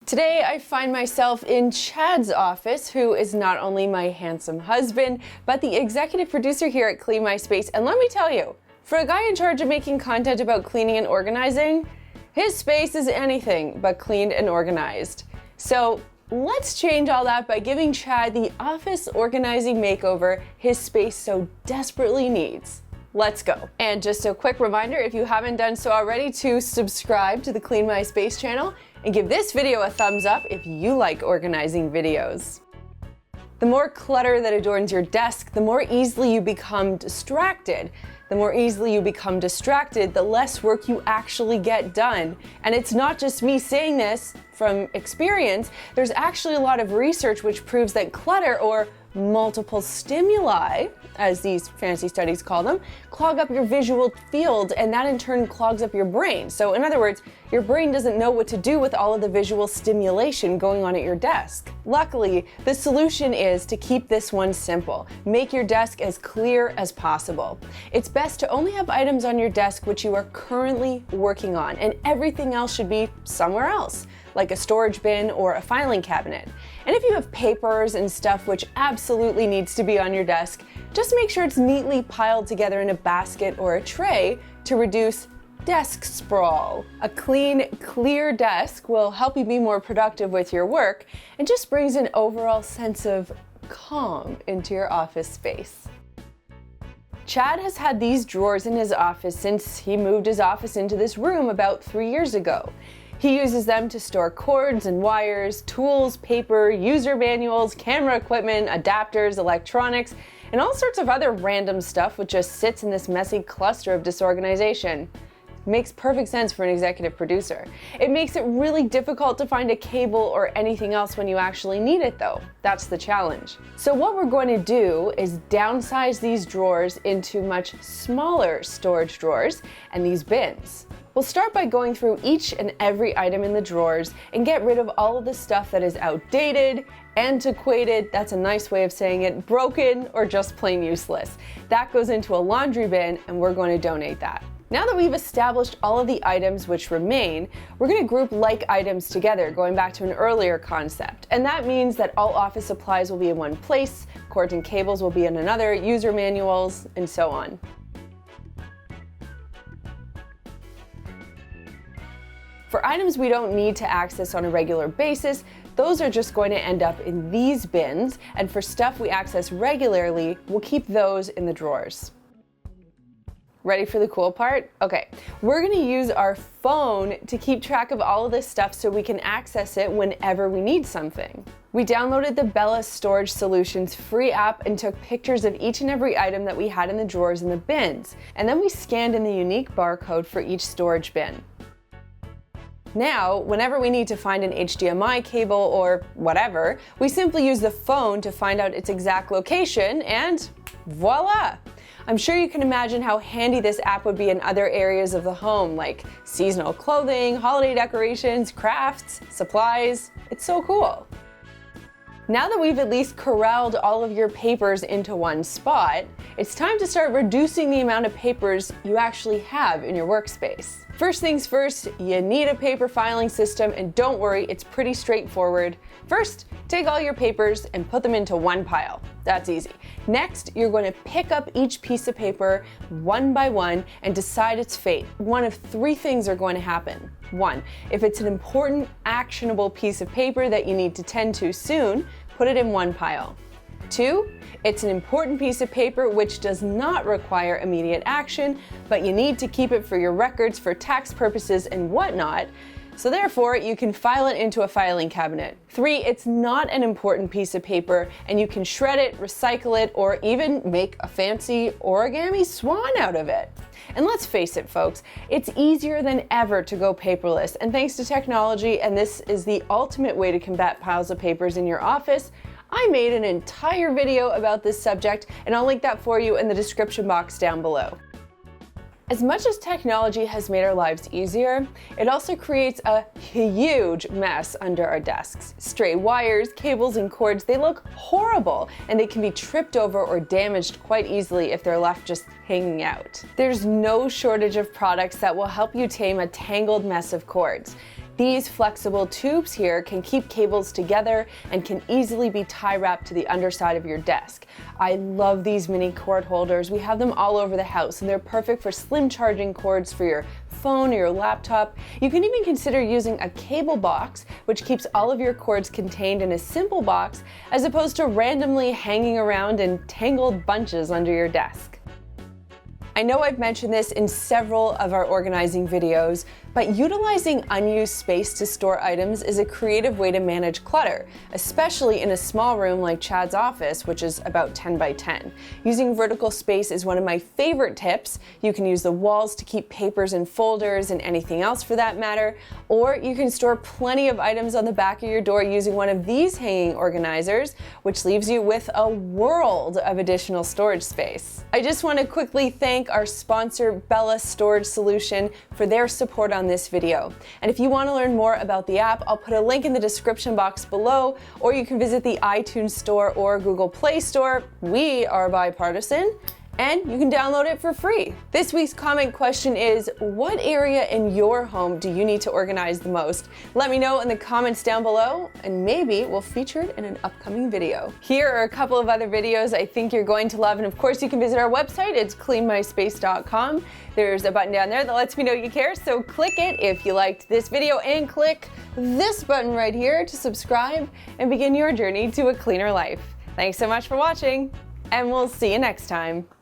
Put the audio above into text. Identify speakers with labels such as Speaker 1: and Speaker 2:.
Speaker 1: Today I find myself in Chad's office, who is not only my handsome husband, but the executive producer here at Clean My Space. And let me tell you, for a guy in charge of making content about cleaning and organizing, his space is anything but cleaned and organized. So let's change all that by giving Chad the office organizing makeover his space so desperately needs. Let's go. And just a quick reminder, if you haven't done so already, to subscribe to the Clean My Space channel and give this video a thumbs up if you like organizing videos. The more clutter that adorns your desk, the more easily you become distracted. The more easily you become distracted, the less work you actually get done. And it's not just me saying this from experience. There's actually a lot of research which proves that clutter, or multiple stimuli, as these fancy studies call them, clog up your visual field, and that in turn clogs up your brain. So in other words, your brain doesn't know what to do with all of the visual stimulation going on at your desk. Luckily, the solution is to keep this one simple. Make your desk as clear as possible. It's best to only have items on your desk which you are currently working on, and everything else should be somewhere else, like a storage bin or a filing cabinet. And if you have papers and stuff which absolutely needs to be on your desk, just make sure it's neatly piled together in a basket or a tray to reduce desk sprawl. A clean, clear desk will help you be more productive with your work and just brings an overall sense of calm into your office space. Chad has had these drawers in his office since he moved his office into this room about 3 years ago. He uses them to store cords and wires, tools, paper, user manuals, camera equipment, adapters, electronics, and all sorts of other random stuff which just sits in this messy cluster of disorganization. Makes perfect sense for an executive producer. It makes it really difficult to find a cable or anything else when you actually need it though. That's the challenge. So what we're going to do is downsize these drawers into much smaller storage drawers and these bins. We'll start by going through each and every item in the drawers and get rid of all of the stuff that is outdated, antiquated, that's a nice way of saying it, broken, or just plain useless. That goes into a laundry bin and we're going to donate that. Now that we've established all of the items which remain, we're going to group like items together, going back to an earlier concept. And that means that all office supplies will be in one place, cords and cables will be in another, user manuals, and so on. For items we don't need to access on a regular basis, those are just going to end up in these bins, and for stuff we access regularly, we'll keep those in the drawers. Ready for the cool part? Okay, we're gonna use our phone to keep track of all of this stuff so we can access it whenever we need something. We downloaded the Bella Storage Solutions free app and took pictures of each and every item that we had in the drawers and the bins, and then we scanned in the unique barcode for each storage bin. Now, whenever we need to find an HDMI cable or whatever, we simply use the phone to find out its exact location and voila! I'm sure you can imagine how handy this app would be in other areas of the home, like seasonal clothing, holiday decorations, crafts, supplies. It's so cool. Now that we've at least corralled all of your papers into one spot, it's time to start reducing the amount of papers you actually have in your workspace. First things first, you need a paper filing system, and don't worry, it's pretty straightforward. First, take all your papers and put them into one pile. That's easy. Next, you're going to pick up each piece of paper one by one and decide its fate. One of three things are going to happen. One, if it's an important, actionable piece of paper that you need to tend to soon, put it in one pile. Two, it's an important piece of paper which does not require immediate action, but you need to keep it for your records for tax purposes and whatnot, so therefore you can file it into a filing cabinet. Three, it's not an important piece of paper and you can shred it, recycle it, or even make a fancy origami swan out of it. And let's face it, folks, it's easier than ever to go paperless, and thanks to technology, and this is the ultimate way to combat piles of papers in your office, I made an entire video about this subject, and I'll link that for you in the description box down below. As much as technology has made our lives easier, it also creates a huge mess under our desks. Stray wires, cables, and cords, they look horrible, and they can be tripped over or damaged quite easily if they're left just hanging out. There's no shortage of products that will help you tame a tangled mess of cords. These flexible tubes here can keep cables together and can easily be tie wrapped to the underside of your desk. I love these mini cord holders. We have them all over the house, and they're perfect for slim charging cords for your phone or your laptop. You can even consider using a cable box, which keeps all of your cords contained in a simple box, as opposed to randomly hanging around in tangled bunches under your desk. I know I've mentioned this in several of our organizing videos, but utilizing unused space to store items is a creative way to manage clutter, especially in a small room like Chad's office, which is about 10 by 10. Using vertical space is one of my favorite tips. You can use the walls to keep papers and folders and anything else for that matter, or you can store plenty of items on the back of your door using one of these hanging organizers, which leaves you with a world of additional storage space. I just want to quickly thank our sponsor, Bella Storage Solution, for their support on this video. And if you want to learn more about the app, I'll put a link in the description box below, or you can visit the iTunes Store or Google Play Store. We are bipartisan, and you can download it for free. This week's comment question is, what area in your home do you need to organize the most? Let me know in the comments down below, and maybe we'll feature it in an upcoming video. Here are a couple of other videos I think you're going to love, and of course you can visit our website. It's cleanmyspace.com. There's a button down there that lets me know you care, so click it if you liked this video, and click this button right here to subscribe and begin your journey to a cleaner life. Thanks so much for watching, and we'll see you next time.